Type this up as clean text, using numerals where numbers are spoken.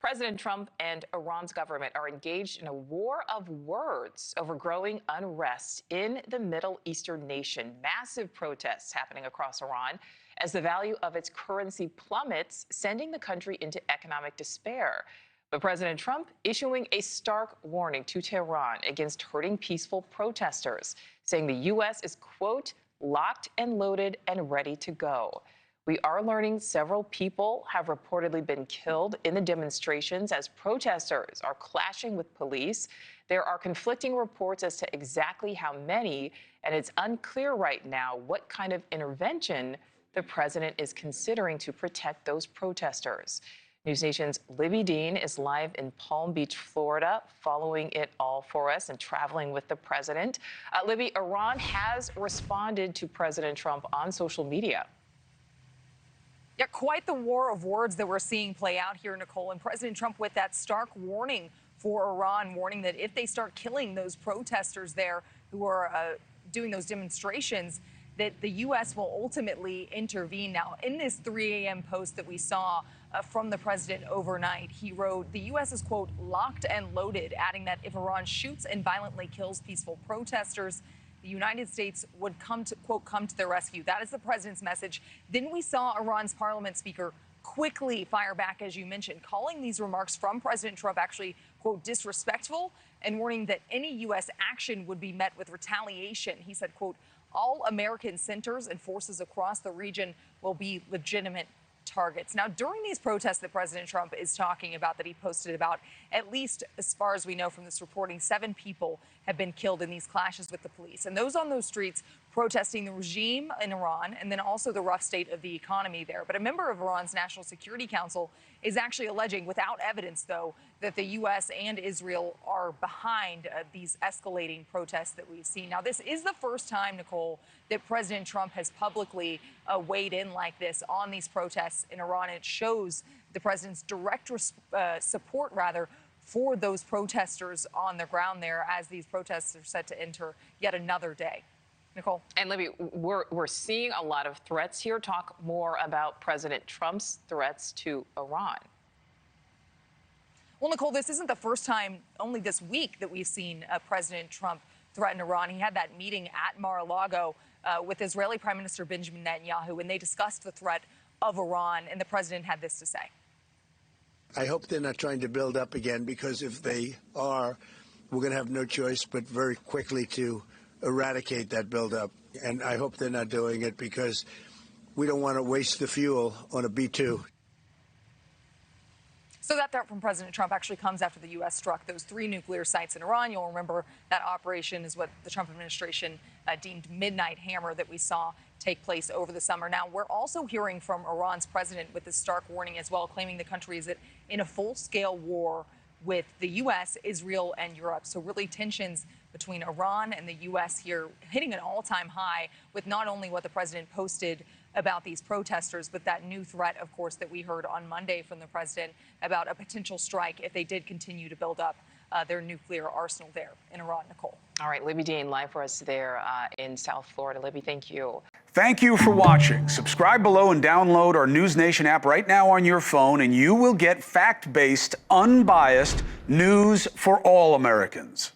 President Trump and Iran's government are engaged in a war of words over growing unrest in the Middle Eastern nation. Massive protests happening across Iran as the value of its currency plummets, sending the country into economic despair. But President Trump issuing a stark warning to Tehran against hurting peaceful protesters, saying the U.S. is, quote, locked and loaded and ready to go. We are learning several people have reportedly been killed in the demonstrations as protesters are clashing with police. There are conflicting reports as to exactly how many, and it's unclear right now what kind of intervention the president is considering to protect those protesters. NewsNation's Libbey Dean is live in Palm Beach, Florida, following it all for us and traveling with the president. Libbey, Iran has responded to President Trump on social media. Yeah, quite the war of words that we're seeing play out here, Nichole. And President Trump with that stark warning for Iran, warning that if they start killing those protesters there who are doing those demonstrations, that the U.S. will ultimately intervene. Now, in this 3 a.m. post that we saw from the president overnight, he wrote, the U.S. is, quote, locked and loaded, adding that if Iran shoots and violently kills peaceful protesters, the United States would come to, quote, come to their rescue. That is the president's message. Then we saw Iran's parliament speaker quickly fire back, as you mentioned, calling these remarks from President Trump actually, quote, disrespectful, and warning that any U.S. action would be met with retaliation. He said, quote, all American centers and forces across the region will be legitimate targets. Now, during these protests that President Trump is talking about, that he posted about, at least as far as we know from this reporting, 7 people have been killed in these clashes with the police. And those on those streets protesting the regime in Iran and then also the rough state of the economy there. But a member of Iran's National Security Council is actually alleging, without evidence, though, that the U.S. and Israel are behind these escalating protests that we've seen. Now, this is the first time, Nichole, that President Trump has publicly weighed in like this on these protests in Iran. It shows the president's direct support, rather, for those protesters on the ground there as these protests are set to enter yet another day. Nichole. And Libby, we're seeing a lot of threats here. Talk more about President Trump's threats to Iran. Well, Nichole, this isn't the first time, only this week, that we've seen President Trump threaten Iran. He had that meeting at Mar-a-Lago with Israeli Prime Minister Benjamin Netanyahu, and they discussed the threat of Iran, and the president had this to say. I hope they're not trying to build up again, because if they are, we're going to have no choice but very quickly to eradicate that buildup. And I hope they're not doing it, because we don't want to waste the fuel on a B-2. So that threat from President Trump actually comes after the U.S. struck those 3 nuclear sites in Iran. You'll remember that operation is what the Trump administration deemed midnight hammer that we saw take place over the summer. Now, we're also hearing from Iran's president with this stark warning as well, claiming the country is in a full-scale war with the U.S., Israel, and Europe. So really tensions between Iran and the U.S. here hitting an all-time high, with not only what the president posted about these protesters, but that new threat, of course, that we heard on Monday from the president about a potential strike if they did continue to build up their nuclear arsenal there in Iran. Nichole. All right, Libbey Dean, live for us there in South Florida. Libbey, thank you. Thank you for watching. Subscribe below and download our NewsNation app right now on your phone, and you will get fact-based, unbiased news for all Americans.